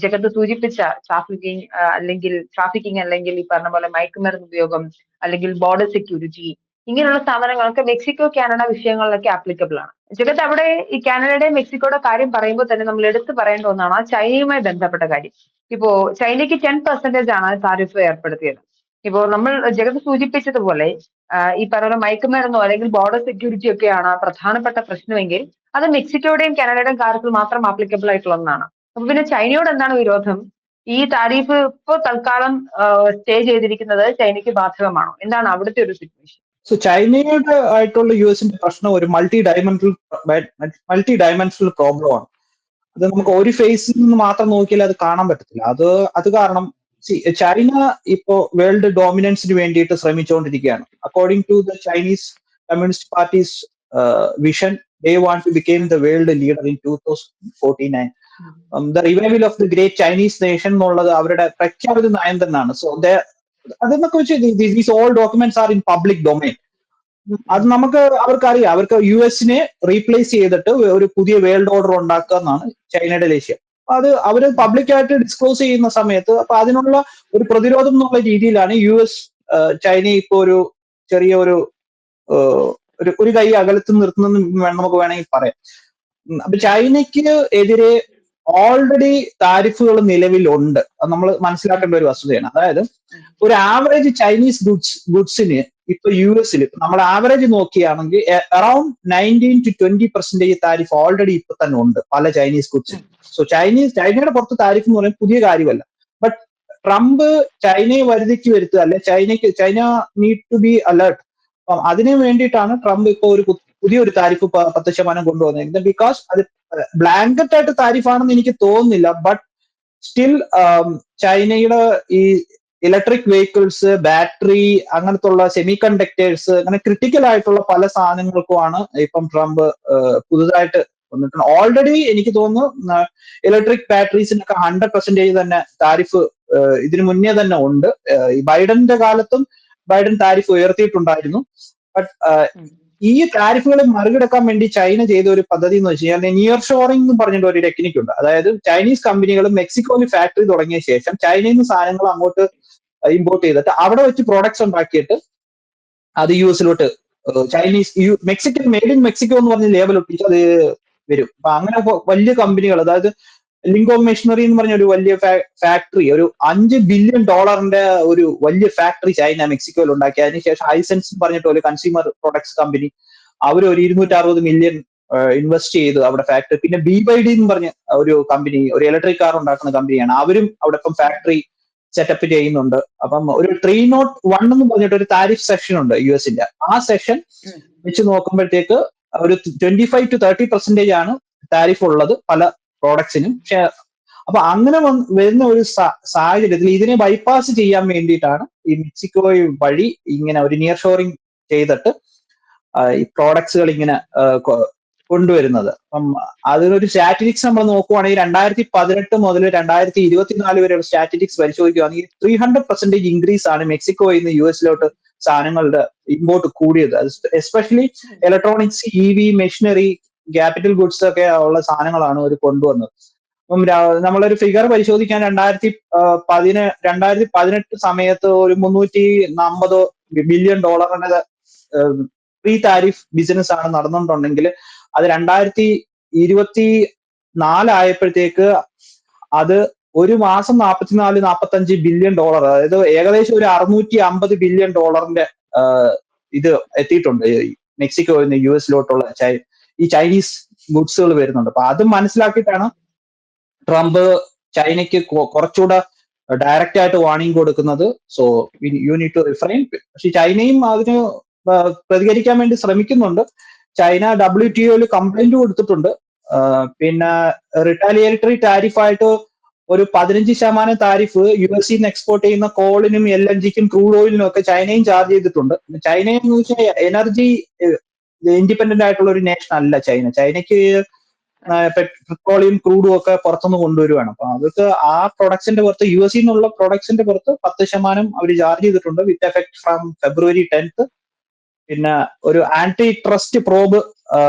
ജഗത്ത് സൂചിപ്പിച്ച ട്രാഫിക്കിംഗ് അല്ലെങ്കിൽ ഈ പറഞ്ഞ പോലെ മയക്കുമരുന്ന് ഉപയോഗം അല്ലെങ്കിൽ ബോർഡർ സെക്യൂരിറ്റി, ഇങ്ങനെയുള്ള സാധനങ്ങളൊക്കെ മെക്സിക്കോ കാനഡ വിഷയങ്ങളിലൊക്കെ ആപ്ലിക്കബിൾ ആണ്. ജഗത്ത് അവിടെ ഈ കാനഡയുടെയും മെക്സിക്കോയുടെ കാര്യം പറയുമ്പോൾ തന്നെ നമ്മൾ എടുത്തു പറയേണ്ട ഒന്നാണ് ആ ചൈനയുമായി ബന്ധപ്പെട്ട കാര്യം. ഇപ്പോ ചൈനയ്ക്ക് 10% ആണ് താരിഫ് ഏർപ്പെടുത്തിയത്. ഇപ്പോ നമ്മൾ ജഗത്ത് സൂചിപ്പിച്ചതുപോലെ ഈ പറയുന്ന മയക്കുമരുന്നോ അല്ലെങ്കിൽ ബോർഡർ സെക്യൂരിറ്റി ഒക്കെയാണ് പ്രധാനപ്പെട്ട പ്രശ്നമെങ്കിൽ അത് മെക്സിക്കോയുടെയും കാനഡയുടെയും കാര്യത്തിൽ മാത്രം ആപ്ലിക്കബിൾ ആയിട്ടുള്ള ഒന്നാണ്. അപ്പൊ പിന്നെ ചൈനയോട് എന്താണ് വിരോധം? ഈ താരിഫ് ഇപ്പോ തൽക്കാലം സ്റ്റേ ചെയ്തിരിക്കുന്നത് ചൈനയ്ക്ക് ബാധകമാണോ? എന്താണ് അവിടുത്തെ ഒരു സിറ്റുവേഷൻ? സോ ചൈനയുടെ ആയിട്ടുള്ള യുഎസിന്റെ പ്രശ്നം ഒരു മൾട്ടി ഡയമെൻഷണൽ പ്രോബ്ലം ആണ്. അത് നമുക്ക് ഒരു ഫേസിൽ നിന്ന് മാത്രം നോക്കിയാൽ അത് കാണാൻ പറ്റത്തില്ല. അത് കാരണം ചൈന ഇപ്പോ വേൾഡ് ഡോമിനൻസിന് വേണ്ടിയിട്ട് ശ്രമിച്ചുകൊണ്ടിരിക്കുകയാണ്. According to the Chinese communist party's vision, they want to become the world leader in 2049. The revival of the great Chinese nation എന്നുള്ളത് അവരുടെ പ്രഖ്യാപിത നയം തന്നെയാണ്. സോ അതെന്നൊക്കെ വെച്ച് these all documents are in public domain. അത് അവർക്കറിയാം, അവർക്ക് US-നെ റീപ്ലേസ് ചെയ്തിട്ട് ഒരു പുതിയ വേൾഡ് ഓർഡർ ഉണ്ടാക്കുക എന്നാണ് ചൈനയുടെ ലക്ഷ്യം. അത് അവര് പബ്ലിക്കായിട്ട് ഡിസ്ക്ലോസ് ചെയ്യുന്ന സമയത്ത് അപ്പൊ അതിനുള്ള ഒരു പ്രതിരോധം എന്നുള്ള രീതിയിലാണ് US ചൈനയെ ഇപ്പോ ഒരു ചെറിയ ഒരു കൈ അകലത്ത് നിർത്തുന്നെന്ന് നമുക്ക് വേണമെങ്കിൽ പറയാം. അപ്പൊ ചൈനയ്ക്ക് എതിരെ ഓൾറെഡി താരിഫുകൾ നിലവിലുണ്ട്. അത് നമ്മൾ മനസ്സിലാക്കേണ്ട ഒരു വസ്തുതയാണ്. അതായത് ഒരു ആവറേജ് ചൈനീസ് ഗുഡ്സിന് ഇപ്പൊ US-ൽ നമ്മൾ ആവറേജ് നോക്കുകയാണെങ്കിൽ അറൌണ്ട് 19 to 20% താരിഫ് ഓൾറെഡി ഇപ്പൊ തന്നെ ഉണ്ട് പല ചൈനീസ് ഗുഡ്സിന്. സോ ചൈനയുടെ പുറത്ത് താരിഫ് എന്ന് പറയുന്നത് പുതിയ കാര്യമല്ല. ബട്ട് ട്രംപ് ചൈനയെ വരുതിക്ക് വരുത്തുക, അല്ലെ China need to be alert. അപ്പം അതിനു വേണ്ടിയിട്ടാണ് ട്രംപ് ഇപ്പൊ ഒരു പുതിയൊരു താരിഫ് 10% കൊണ്ടുവന്നിരിക്കുന്നത്. ബിക്കോസ് അത് ബ്ലാങ്കറ്റ് ആയിട്ട് താരിഫാണെന്ന് എനിക്ക് തോന്നുന്നില്ല. ബട്ട് സ്റ്റിൽ ചൈനയുടെ ഈ ഇലക്ട്രിക് വെഹിക്കിൾസ്, ബാറ്ററി, അങ്ങനത്തുള്ള സെമി കണ്ടക്ടേഴ്സ്, അങ്ങനെ ക്രിട്ടിക്കൽ ആയിട്ടുള്ള പല സാധനങ്ങൾക്കുമാണ് ഇപ്പം ട്രംപ് പുതുതായിട്ട് വന്നിട്ടുണ്ട്. ഓൾറെഡി എനിക്ക് തോന്നുന്നു ഇലക്ട്രിക് ബാറ്ററീസിനൊക്കെ 100% തന്നെ താരിഫ് ഇതിനു മുന്നേ തന്നെ ഉണ്ട്. ഈ ബൈഡന്റെ കാലത്തും ബൈഡൻ താരിഫ് ഉയർത്തിയിട്ടുണ്ടായിരുന്നു. ബട്ട് ഈ താരിഫുകളെ മറികടക്കാൻ വേണ്ടി ചൈന ചെയ്ത ഒരു പദ്ധതി എന്ന് വെച്ച് കഴിഞ്ഞാൽ നിയർ ഷോറിംഗ് എന്ന് പറഞ്ഞിട്ട് ഒരു ടെക്നിക്ക് ഉണ്ട്. അതായത് ചൈനീസ് കമ്പനികൾ മെക്സിക്കോയിൽ ഫാക്ടറി തുടങ്ങിയ ശേഷം ചൈനയിൽ നിന്ന് സാധനങ്ങൾ അങ്ങോട്ട് ഇമ്പോർട്ട് ചെയ്തിട്ട് അവിടെ വെച്ച് പ്രോഡക്ട്സ് ഉണ്ടാക്കിയിട്ട് അത് യു എസിലോട്ട് Chinese Mexican made in Mexico എന്ന് പറഞ്ഞ ലേബൽ ഒട്ടിച്ച് അത് വരും. അപ്പൊ അങ്ങനെ വലിയ കമ്പനികൾ, അതായത് ലിങ്കോ മെഷീനറി എന്ന് പറഞ്ഞ ഒരു വലിയ ഫാക്ടറി, ഒരു $5 ബില്യൺ ഒരു വലിയ ഫാക്ടറി ചൈന മെക്സിക്കോയിൽ ഉണ്ടാക്കി. അതിനുശേഷം ഹൈസെൻസ് പറഞ്ഞിട്ട് ഒരു കൺസ്യൂമർ പ്രൊഡക്ട്സ് കമ്പനി, അവർ ഒരു 260 മില്യൺ ഇൻവെസ്റ്റ് ചെയ്തു അവിടെ ഫാക്ടറി. പിന്നെ BYD എന്ന് പറഞ്ഞ ഒരു കമ്പനി, ഒരു ഇലക്ട്രിക് കാർ ഉണ്ടാക്കുന്ന കമ്പനിയാണ്, അവരും അവിടെ ഇപ്പം ഫാക്ടറി സെറ്റപ്പ് ചെയ്യുന്നുണ്ട്. അപ്പം ഒരു 301 എന്ന് പറഞ്ഞിട്ട് ഒരു താരിഫ് സെക്ഷൻ ഉണ്ട് US-ന്റെ. ആ സെക്ഷൻ വെച്ച് നോക്കുമ്പോഴത്തേക്ക് ഒരു 25-30% ആണ് താരിഫ് ഉള്ളത് പല പ്രോഡക്ട്സിനും. പക്ഷെ അപ്പൊ അങ്ങനെ വരുന്ന ഒരു സാഹചര്യത്തിൽ ഇതിനെ ബൈപ്പാസ് ചെയ്യാൻ വേണ്ടിയിട്ടാണ് ഈ മെക്സിക്കോ വഴി ഇങ്ങനെ ഒരു നിയർ ഷോറിംഗ് ചെയ്തിട്ട് ഈ പ്രോഡക്ട്സുകൾ ഇങ്ങനെ കൊണ്ടുവരുന്നത്. അപ്പം അതിനൊരു സ്റ്റാറ്റിസ്റ്റിക്സ് നമ്മൾ നോക്കുവാണെങ്കിൽ 2018 മുതൽ 2024 വരെയുള്ള സ്റ്റാറ്റിസ്റ്റിക്സ് പരിശോധിക്കുകയാണെങ്കിൽ 300% ഇൻക്രീസ് ആണ് മെക്സിക്കോയിൽ നിന്ന് US-ലോട്ട് സാധനങ്ങളുടെ ഇമ്പോർട്ട് കൂടിയത്. Especially electronics, EV, machinery, capital goods ഒക്കെ ഉള്ള സാധനങ്ങളാണ് അവർ കൊണ്ടുവന്നത്. അപ്പം നമ്മളൊരു ഫിഗർ പരിശോധിക്കാൻ 2018 സമയത്ത് ഒരു $350 ബില്യൺ പ്രീ താരിഫ് ബിസിനസ് ആണ് നടന്നുകൊണ്ടുണ്ടെങ്കിൽ അത് 2024 ആയപ്പോഴത്തേക്ക് അത് ഒരു മാസം $44-45 ബില്യൺ, അതായത് ഏകദേശം ഒരു $650 ബില്യൺ ഇത് എത്തിയിട്ടുണ്ട് മെക്സിക്കോയിൽ നിന്ന് US-ലോട്ടുള്ള ഈ ചൈനീസ് ഗുഡ്സുകൾ വരുന്നുണ്ട്. അപ്പൊ അത് മനസ്സിലാക്കിയിട്ടാണ് ട്രംപ് ചൈനയ്ക്ക് കുറച്ചുകൂടെ ഡയറക്റ്റ് ആയിട്ട് വാർണിംഗ് കൊടുക്കുന്നത്. So you need to refrain. പക്ഷെ ചൈനയും അതിന് പ്രതികരിക്കാൻ വേണ്ടി ശ്രമിക്കുന്നുണ്ട്. ചൈന WTOയിൽ കംപ്ലൈന്റ് കൊടുത്തിട്ടുണ്ട്. പിന്നെ റിട്ടാലിയേറ്ററി ടാരിഫായിട്ട് ഒരു 15% താരിഫ് US-ൽ നിന്ന് എക്സ്പോർട്ട് ചെയ്യുന്ന കോളിനും LNGക്കും ക്രൂഡ് ഓയിലിനും ഒക്കെ ചൈനയും ചാർജ് ചെയ്തിട്ടുണ്ട്. ചൈന എന്ന് വെച്ചാൽ എനർജി ഇൻഡിപെൻഡന്റ് ആയിട്ടുള്ള ഒരു നേഷൻ അല്ല ചൈന. ചൈനയ്ക്ക് പെട്രോളിയം ക്രൂഡും ഒക്കെ പുറത്തുനിന്ന് കൊണ്ടുവരുവാണ്. അപ്പൊ അതൊക്കെ ആ പ്രൊഡക്ട്സിന്റെ പുറത്ത് US-ൽ നിന്നുള്ള പ്രൊഡക്ട്സിന്റെ പുറത്ത് 10% അവർ ചാർജ് ചെയ്തിട്ടുണ്ട് with effect from February 10th. പിന്നെ ഒരു ആന്റി ട്രസ്റ്റ് പ്രോബ്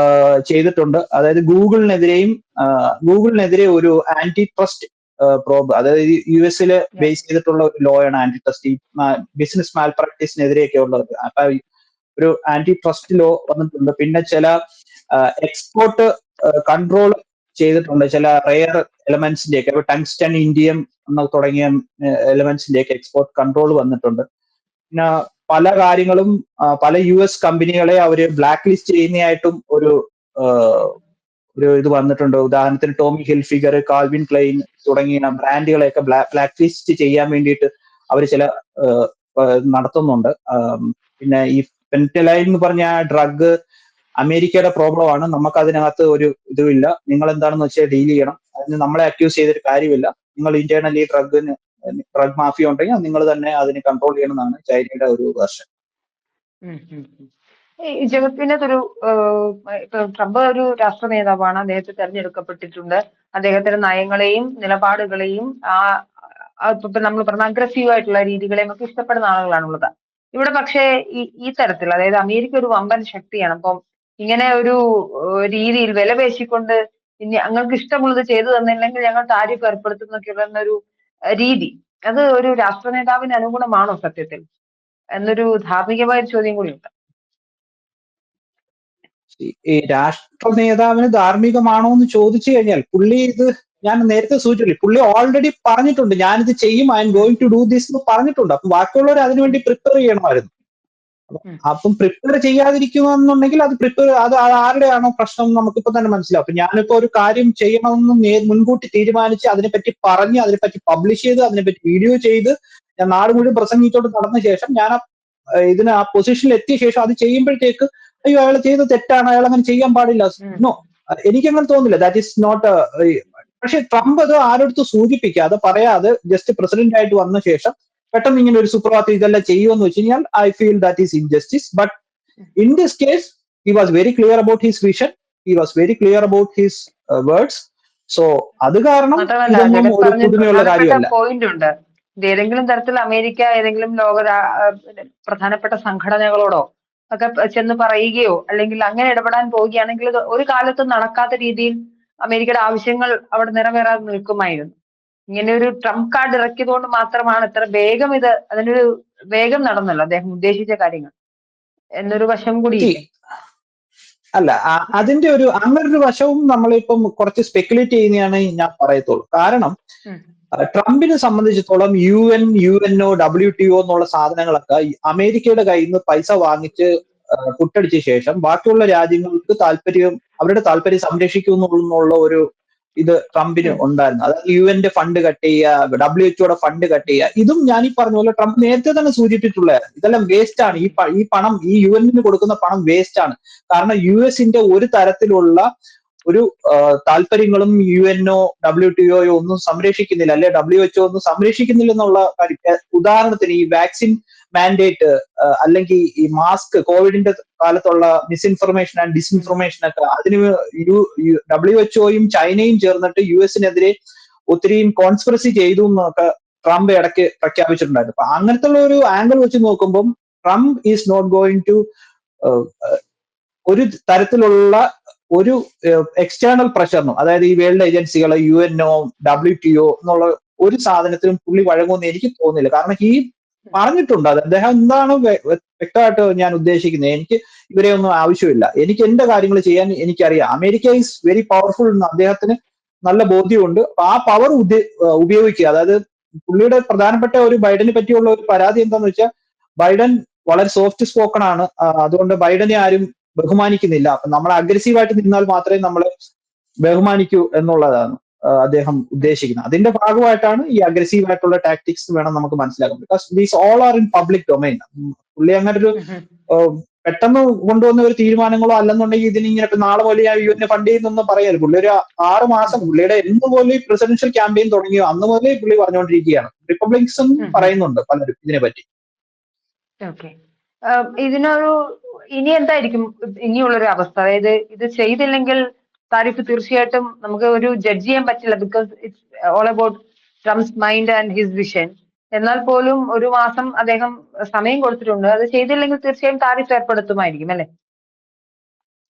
ചെയ്തിട്ടുണ്ട്. അതായത് ഗൂഗിളിനെതിരെ ഒരു ആന്റി ട്രസ്റ്റ് പ്രോബ്, അതായത് US-ൽ ബേസ് ചെയ്തിട്ടുള്ള ഒരു ലോ ആണ് ആന്റി ട്രസ്റ്റ്, ബിസിനസ് മാൽ പ്രാക്ടീസിനെതിരെയൊക്കെ ഉള്ളത്. അപ്പൊ ഒരു ആന്റി ട്രസ്റ്റ് ലോ വന്നിട്ടുണ്ട്. പിന്നെ ചില എക്സ്പോർട്ട് കൺട്രോൾ ചെയ്തിട്ടുണ്ട് ചില റെയർ എലമെന്റ്സിന്റെ ഒക്കെ, ടങ്സ്റ്റൺ, ഇൻഡിയം എന്ന തുടങ്ങിയ എലമെന്റ്സിന്റെ ഒക്കെ എക്സ്പോർട്ട് കൺട്രോൾ വന്നിട്ടുണ്ട്. പിന്നെ പല കാര്യങ്ങളും പല US കമ്പനികളെ അവര് ബ്ലാക്ക് ലിസ്റ്റ് ചെയ്യുന്നതായിട്ടും ഒരു ഇത് വന്നിട്ടുണ്ട്. ഉദാഹരണത്തിന് ടോമി ഹിൽഫിഗർ, കാൽവിൻ ക്ലൈൻ തുടങ്ങിയ ബ്രാൻഡുകളെയൊക്കെ ബ്ലാക്ക് ലിസ്റ്റ് ചെയ്യാൻ വേണ്ടിയിട്ട് അവർ ചില നടത്തുന്നുണ്ട്. പിന്നെ ഈ ഫെന്റലൈൻ എന്ന് പറഞ്ഞ ഡ്രഗ് അമേരിക്കയുടെ പ്രോബ്ലം ആണ്, നമുക്ക് അതിനകത്ത് ഒരു ഇതുമില്ല, നിങ്ങൾ എന്താണെന്ന് വെച്ചാൽ ഡീൽ ചെയ്യണം, അതിന് നമ്മളെ അക്യൂസ് ചെയ്തിട്ട് കാര്യമില്ല, നിങ്ങൾ ഇന്റേണലി ഡ്രഗ് മാഫിയ ഉണ്ടെങ്കിൽ നിങ്ങൾ തന്നെ അതിനെ കൺട്രോൾ ചെയ്യണം എന്നാണ് ചൈനയുടെ ഒരു വേർഷൻ. ഈ ജഗത്തിനകത്തൊരു ട്രംപ് ഒരു രാഷ്ട്ര നേതാവാണ്, അദ്ദേഹത്തെ തെരഞ്ഞെടുക്കപ്പെട്ടിട്ടുണ്ട്. അദ്ദേഹത്തിന്റെ നയങ്ങളെയും നിലപാടുകളെയും ഇപ്പൊ നമ്മൾ പറഞ്ഞ അഗ്രസീവ് ആയിട്ടുള്ള രീതികളെയും ഒക്കെ ഇഷ്ടപ്പെടുന്ന ആളുകളാണുള്ളത്. ഇവിടെ പക്ഷേ ഈ തരത്തിൽ, അതായത് അമേരിക്ക ഒരു വമ്പൻ ശക്തിയാണ്. അപ്പം ഇങ്ങനെ ഒരു രീതിയിൽ വില പേശിക്കൊണ്ട് ഇനി ഞങ്ങൾക്ക് ഇഷ്ടമുള്ളത് ചെയ്തു തന്നില്ലെങ്കിൽ ഞങ്ങൾ താരിഫ് ഏർപ്പെടുത്തുന്നൊക്കെയുള്ള ഒരു രീതി, അത് ഒരു രാഷ്ട്ര നേതാവിന് അനുഗുണമാണോ സത്യത്തിൽ എന്നൊരു ധാർമ്മികമായ ചോദ്യം കൂടിയുണ്ട്. ഈ രാഷ്ട്ര നേതാവിന് ധാർമ്മികമാണോ എന്ന് ചോദിച്ചു കഴിഞ്ഞാൽ പുള്ളി ഇത് ഞാൻ നേരത്തെ സൂചിപ്പിച്ചു, പുള്ളി ഓൾറെഡി പറഞ്ഞിട്ടുണ്ട് ഞാനിത് ചെയ്യും, I'm going to do this എന്ന് പറഞ്ഞിട്ടുണ്ട്. അപ്പൊ ബാക്കിയുള്ളവർ അതിനുവേണ്ടി പ്രിപ്പയർ ചെയ്യണമായിരുന്നു. അപ്പം പ്രിപ്പയർ ചെയ്യാതിരിക്കുന്നുണ്ടെങ്കിൽ അത് ആരുടെയാണോ പ്രശ്നം നമുക്കിപ്പോ തന്നെ മനസ്സിലാവും. അപ്പൊ ഞാനിപ്പോ ഒരു കാര്യം ചെയ്യണമെന്ന് മുൻകൂട്ടി തീരുമാനിച്ച് അതിനെപ്പറ്റി പറഞ്ഞ് അതിനെപ്പറ്റി പബ്ലിഷ് ചെയ്ത് അതിനെപ്പറ്റി വീഡിയോ ചെയ്ത് ഞാൻ നാട് മുഴുവൻ പ്രസംഗിച്ചോണ്ട് നടന്ന ശേഷം ഞാൻ ഇതിന് ആ പൊസിഷനിൽ എത്തിയ ശേഷം അത് ചെയ്യുമ്പോഴത്തേക്ക് അയ്യോ അയാൾ ചെയ്ത് തെറ്റാണ്, അയാൾ അങ്ങനെ ചെയ്യാൻ പാടില്ല, നോ, എനിക്കങ്ങനെ തോന്നില്ല. That is not. പക്ഷെ ട്രംപ് അത് ആരോടത്ത് സൂചിപ്പിക്കാതെ പറയാതെ ജസ്റ്റ് പ്രസിഡന്റ് ആയിട്ട് വന്ന ശേഷം പെട്ടെന്ന് ഇങ്ങനെ ഒരു സുപ്രഭാതത്തിൽ ഇതെല്ലാം ചെയ്യുമെന്ന് വെച്ച് കഴിഞ്ഞാൽ I feel that is injustice. But in this case he was very clear about his vision, he was very clear about his words. So അത് കാരണം മാത്രമല്ല ഇതൊന്നും ജഗത് ഒരു പറഞ്ഞ പുതുമയുള്ള പ്രധാനപ്പെട്ട കാര്യമല്ല. പോയിന്റ് ഉണ്ട്. ഇത് ഏതെങ്കിലും തരത്തിൽ അമേരിക്ക ഏതെങ്കിലും പ്രധാനപ്പെട്ട സംഘടനകളോടോ ഒക്കെ ചെന്ന് പറയുകയോ അല്ലെങ്കിൽ അങ്ങനെ ഇടപെടാൻ പോവുകയാണെങ്കിൽ ഇത് ഒരു കാലത്തും നടക്കാത്ത രീതിയിൽ അമേരിക്കയുടെ ആവശ്യങ്ങൾ അവിടെ നിറവേറാതെ നിൽക്കുമായിരുന്നു. ഇങ്ങനെ ഒരു ട്രംപ് കാർഡ് ഇറക്കിയത് കൊണ്ട് മാത്രമാണ് ഇത്ര വേഗം അതിനൊരു വേഗം നടന്നല്ലോ അദ്ദേഹം ഉദ്ദേശിച്ച കാര്യങ്ങൾ എന്നൊരു വശം See, കൂടിയില്ലേ. അല്ല അതിന്റെ ഒരു അങ്ങനൊരു വശവും നമ്മളിപ്പം കുറച്ച് സ്പെക്കുലേറ്റ് ചെയ്യുന്നതാണ് ഞാൻ പറയത്തുള്ളൂ. കാരണം ഉം. ട്രംപിനെ സംബന്ധിച്ചിടത്തോളം യുഎൻഒ WTO എന്നുള്ള സാധനങ്ങളൊക്കെ അമേരിക്കയുടെ കയ്യിൽ നിന്ന് പൈസ വാങ്ങിച്ച് പുട്ടടിച്ച ശേഷം ബാക്കിയുള്ള രാജ്യങ്ങൾക്ക് അവരുടെ താല്പര്യം സംരക്ഷിക്കുന്നുള്ള ഒരു ഇത് ട്രംപിന് ഉണ്ടായിരുന്നു. അതായത് യുഎന്റെ ഫണ്ട് കട്ട് ചെയ്യുക, WHOയുടെ ഫണ്ട് കട്ട് ചെയ്യുക. ഇതും ഞാൻ ഈ പറഞ്ഞ പോലെ ട്രംപ് നേരത്തെ തന്നെ സൂചിപ്പിച്ചിട്ടുള്ളതായിരുന്നു. ഇതെല്ലാം വേസ്റ്റ് ആണ്. ഈ പണം ഈ യുഎന്നിന് കൊടുക്കുന്ന പണം വേസ്റ്റ് ആണ്. കാരണം യുഎസിന്റെ ഒരു തരത്തിലുള്ള ഒരു താല്പര്യങ്ങളും യുഎൻഒ WTO ഒന്നും സംരക്ഷിക്കുന്നില്ല, അല്ലെ WHO ഒന്നും സംരക്ഷിക്കുന്നില്ല എന്നുള്ള ഉദാഹരണത്തിന് ഈ വാക്സിൻ മാൻഡേറ്റ് അല്ലെങ്കിൽ ഈ മാസ്ക്, കോവിഡിന്റെ കാലത്തുള്ള മിസ്ഇൻഫർമേഷൻ ആൻഡ് ഡിസ്ഇൻഫർമേഷൻ ഒക്കെ അതിന് WHO ചൈനയും ചേർന്നിട്ട് യുഎസിനെതിരെ ഒത്തിരിയും കോൺസ്പിറസി ചെയ്തു എന്നൊക്കെ ട്രംപ് ഇടയ്ക്ക് പ്രഖ്യാപിച്ചിട്ടുണ്ടായിരുന്നു. അപ്പൊ അങ്ങനത്തെ ഉള്ള ഒരു ആംഗിൾ വെച്ച് നോക്കുമ്പോൾ Trump is not going to ഒരു തരത്തിലുള്ള ഒരു എക്സ്റ്റേണൽ പ്രഷറിനും, അതായത് ഈ വേൾഡ് ഏജൻസികൾ, യുഎൻഒ, WTO എന്നുള്ള ഒരു സാധനത്തിനും പുള്ളി വഴങ്ങുമെന്ന് എനിക്ക് തോന്നുന്നില്ല. കാരണം ഈ പറഞ്ഞിട്ടുണ്ട് അത് അദ്ദേഹം എന്താണ് വ്യക്തമായിട്ട് ഞാൻ ഉദ്ദേശിക്കുന്നത്. എനിക്ക് ഇവരെ ഒന്നും ആവശ്യമില്ല, എനിക്ക് എന്റെ കാര്യങ്ങൾ ചെയ്യാൻ എനിക്കറിയാം, അമേരിക്ക ഈസ് വെരി പവർഫുൾ എന്ന് അദ്ദേഹത്തിന് നല്ല ബോധ്യമുണ്ട്. അപ്പൊ ആ പവർ ഉപയോഗിക്കുക. അതായത് പുള്ളിയുടെ പ്രധാനപ്പെട്ട ഒരു ബൈഡനെ പറ്റിയുള്ള ഒരു പരാതി എന്താന്ന് വെച്ചാൽ ബൈഡൻ വളരെ സോഫ്റ്റ് സ്പോക്കൺ ആണ്, അതുകൊണ്ട് ബൈഡനെ ആരും ബഹുമാനിക്കുന്നില്ല. അപ്പൊ നമ്മൾ അഗ്രസീവായിട്ട് നിന്നാൽ മാത്രമേ നമ്മളെ ബഹുമാനിക്കൂ എന്നുള്ളതാണ് അദ്ദേഹം ഉദ്ദേശിക്കുന്നത്. അതിന്റെ ഭാഗമായിട്ടാണ് ഈ അഗ്രസീവ് ആയിട്ടുള്ള ടാക്ടിക്സ് വേണം നമുക്ക് മനസ്സിലാക്കാൻ. Because these all are in public domain. പുള്ളി അങ്ങനെ ഒരു പെട്ടെന്ന് കൊണ്ടുവന്ന ഒരു തീരുമാനങ്ങളോ അല്ലെന്നുണ്ടെങ്കിൽ ഇതിന് ഇങ്ങനെ നാളെ പോലെ യുഎന്നെ ഫണ്ട് ചെയ്യുന്നൊന്നും പറയരുത്. പുള്ളി ഒരു 6 മാസം പുള്ളിയുടെ എന്ന് പോലെ പ്രസിഡൻഷ്യൽ ക്യാമ്പയിൻ തുടങ്ങിയോ അന്ന് മുതലേ പുള്ളി പറഞ്ഞുകൊണ്ടിരിക്കുകയാണ്. റിപ്പബ്ലിക്സും പറയുന്നുണ്ട് പലരും ഇതിനെപ്പറ്റി. ഓക്കെ, ഇതിനൊരു ഇനി എന്തായിരിക്കും ഇനിയുള്ളൊരു അവസ്ഥ? അതായത് ഇത് ചെയ്തില്ലെങ്കിൽ താരിഫ് തീർച്ചയായിട്ടും നമുക്ക് ഒരു ജഡ്ജ് ചെയ്യാൻ പറ്റില്ല, because it's all about Trump's mind and his vision. എന്നാൽ പോലും ഒരു മാസം അദ്ദേഹം സമയം കൊടുത്തിട്ടുണ്ട്. അത് ചെയ്തില്ലെങ്കിൽ തീർച്ചയായും താരിഫ് ഏർപ്പെടുത്തുമായിരിക്കും അല്ലെ?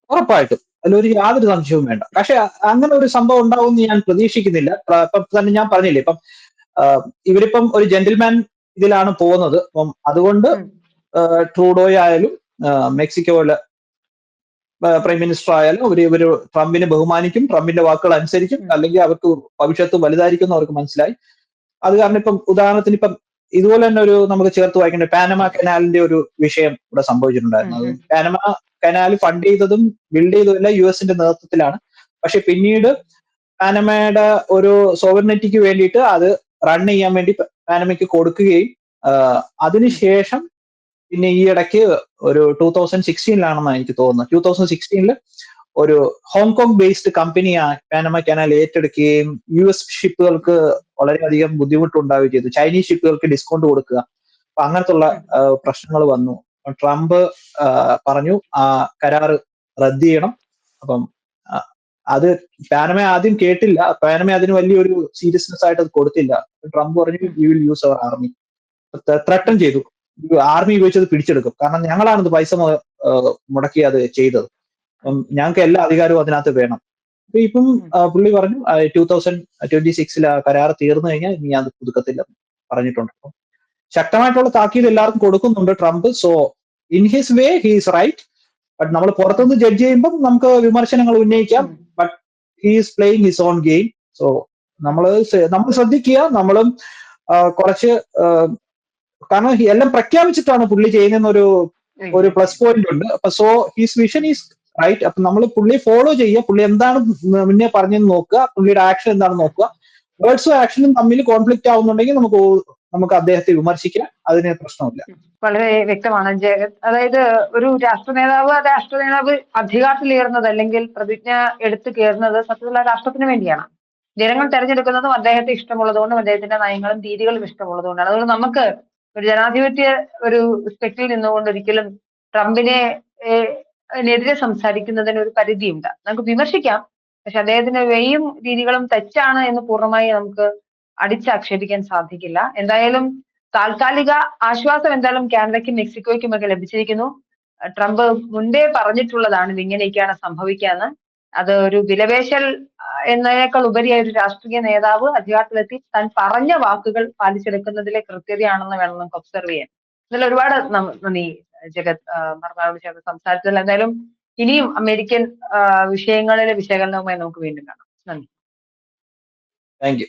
ഉറപ്പായിട്ടും അതിലൊരു യാതൊരു സംശയവും വേണ്ട. പക്ഷെ അങ്ങനെ ഒരു സംഭവം ഉണ്ടാവും എന്ന് ഞാൻ പ്രതീക്ഷിക്കുന്നില്ല. ഇപ്പം തന്നെ ഞാൻ പറഞ്ഞില്ലേ, ഇപ്പം ഇവരിപ്പം ഒരു ജെന്റിൽമാൻ ഇതിലാണ് പോകുന്നത്. അപ്പം അതുകൊണ്ട് ട്രൂഡോ ആയാലും മെക്സിക്കോയിലെ പ്രൈം മിനിസ്റ്റർ ആയാലും ഇവര് ട്രംപിനെ ബഹുമാനിക്കും, ട്രംപിന്റെ വാക്കുകൾ അനുസരിക്കും, അല്ലെങ്കിൽ അവർക്ക് ഭവിഷ്യത്ത് വലുതായിരിക്കും എന്ന് അവർക്ക് മനസ്സിലായി. അത് കാരണം ഇപ്പം ഉദാഹരണത്തിന് ഇപ്പം ഇതുപോലെ തന്നെ ഒരു നമുക്ക് ചേർത്ത് വായിക്കേണ്ട പാനമ കനാലിന്റെ ഒരു വിഷയം ഇവിടെ സംഭവിച്ചിട്ടുണ്ടായിരുന്നു. അത് പാനമ കനാൽ ഫണ്ട് ചെയ്തതും ബിൽഡ് ചെയ്തതും എല്ലാം യുഎസിന്റെ നേതൃത്വത്തിലാണ്. പക്ഷെ പിന്നീട് പാനമയുടെ ഒരു സോവറിനിറ്റിക്ക് വേണ്ടിയിട്ട് അത് റൺ ചെയ്യാൻ വേണ്ടി പാനമയ്ക്ക് കൊടുക്കുകയും അതിനുശേഷം പിന്നെ ഈ ഇടയ്ക്ക് ഒരു 2016 എനിക്ക് തോന്നുന്നത്, 2016 ഒരു ഹോങ്കോങ് ബേസ്ഡ് കമ്പനിയാണ് പാനമ കനാൽ ഏറ്റെടുക്കുകയും US ഷിപ്പുകൾക്ക് വളരെയധികം ബുദ്ധിമുട്ടുണ്ടാവുകയും ചെയ്തു. ചൈനീസ് ഷിപ്പുകൾക്ക് ഡിസ്കൗണ്ട് കൊടുക്കുക, അപ്പൊ അങ്ങനത്തുള്ള പ്രശ്നങ്ങൾ വന്നു. ട്രംപ് പറഞ്ഞു ആ കരാറ് റദ്ദ് ചെയ്യണം. അപ്പം അത് പാനമ ആദ്യം കേട്ടില്ല, പാനമ അതിന് വലിയൊരു സീരിയസ്നെസ് ആയിട്ട് അത് കൊടുത്തില്ല. ട്രംപ് പറഞ്ഞു we will use our army, threaten ചെയ്തു, ആർമി ഉപയോഗിച്ചത് പിടിച്ചെടുക്കും, കാരണം ഞങ്ങളാണ് ഇത് പൈസ മുടക്കി അത് ചെയ്തത്, ഞങ്ങൾക്ക് എല്ലാ അധികാരവും അതിനകത്ത് വേണം. അപ്പൊ ഇപ്പം പുള്ളി പറഞ്ഞു 2026 കരാർ തീർന്നു കഴിഞ്ഞാൽ ഇനി അത് പുതുക്കത്തില്ലെന്ന് പറഞ്ഞിട്ടുണ്ട്. അപ്പം ശക്തമായിട്ടുള്ള താക്കീത് എല്ലാവർക്കും കൊടുക്കുന്നുണ്ട് Trump. So in his way he is right. But നമ്മൾ പുറത്തുനിന്ന് ജഡ്ജ് ചെയ്യുമ്പോൾ നമുക്ക് വിമർശനങ്ങൾ ഉന്നയിക്കാം. But he is playing his own game. So നമ്മൾ ശ്രദ്ധിക്കുക, നമ്മളും കുറച്ച് കാരണം എല്ലാം പ്രഖ്യാപിച്ചിട്ടാണ് പുള്ളി ചെയ്യുന്നൊരു പ്ലസ് പോയിന്റ് ഉണ്ട്. അപ്പൊ so his vision is right. അപ്പൊ നമ്മൾ പുള്ളിയെ ഫോളോ ചെയ്യുക, പുള്ളി എന്താണ് മുന്നേ പറഞ്ഞെന്ന് നോക്കുക, പുള്ളിയുടെ ആക്ഷൻ എന്താണെന്ന് നോക്കുക. വേർഡ്സും ആക്ഷനും തമ്മിൽ കോൺഫ്ലിക്റ്റ് ആവുന്നുണ്ടെങ്കിൽ നമുക്ക് അദ്ദേഹത്തെ വിമർശിക്കാം, അതിന് പ്രശ്നമില്ല. വളരെ വ്യക്തമാണ് ജഗത്. അതായത് ഒരു രാഷ്ട്ര നേതാവ് അധികാരത്തിലേറുന്നത് അല്ലെങ്കിൽ പ്രതിജ്ഞ എടുത്തു കയറുന്നത് സത്യത്തിലുള്ള രാഷ്ട്രത്തിന് വേണ്ടിയാണ്. ജനങ്ങൾ തെരഞ്ഞെടുക്കുന്നതും അദ്ദേഹത്തെ ഇഷ്ടമുള്ളതുകൊണ്ടും അദ്ദേഹത്തിന്റെ നയങ്ങളും രീതികളും ഇഷ്ടമുള്ളതുകൊണ്ടാണ്. അതുകൊണ്ട് നമുക്ക് ഒരു ജനാധിപത്യ ഒരു സ്പെക്റ്റിൽ നിന്നുകൊണ്ട് ഒരിക്കലും ട്രംപിനെ എതിരെ സംസാരിക്കുന്നതിന് ഒരു പരിധിയുണ്ട്. നമുക്ക് വിമർശിക്കാം, പക്ഷെ അദ്ദേഹത്തിന്റെ വേയും രീതികളും തെറ്റാണ് എന്ന് പൂർണ്ണമായി നമുക്ക് അടിച്ചാക്ഷേപിക്കാൻ സാധിക്കില്ല. എന്തായാലും താൽക്കാലിക ആശ്വാസം എന്തായാലും കാനഡയ്ക്കും മെക്സിക്കോയ്ക്കും ഒക്കെ ലഭിച്ചിരിക്കുന്നു. ട്രംപ് മുൻപേ പറഞ്ഞിട്ടുള്ളതാണ് ഇത് ഇങ്ങനെയൊക്കെയാണ് സംഭവിക്കാന്ന്. അത് ഒരു വിലപേശൽ എന്നതിനേക്കാൾ ഉപരിയായി ഒരു രാഷ്ട്രീയ നേതാവ് അധികാരത്തിലെത്തി താൻ പറഞ്ഞ വാക്കുകൾ പാലിച്ചെടുക്കുന്നതിലെ കൃത്യതയാണെന്ന് വേണം നമുക്ക് ഒബ്സർവ് ചെയ്യാൻ. ഇതിൽ ഒരുപാട് നന്ദി ജഗത്, മറുനാട് ചേർന്ന് സംസാരിച്ചതിൽ. എന്തായാലും ഇനിയും അമേരിക്കൻ വിഷയങ്ങളിലെ വിശകലനവുമായി നമുക്ക് വീണ്ടും കാണാം. നന്ദി. Thank you.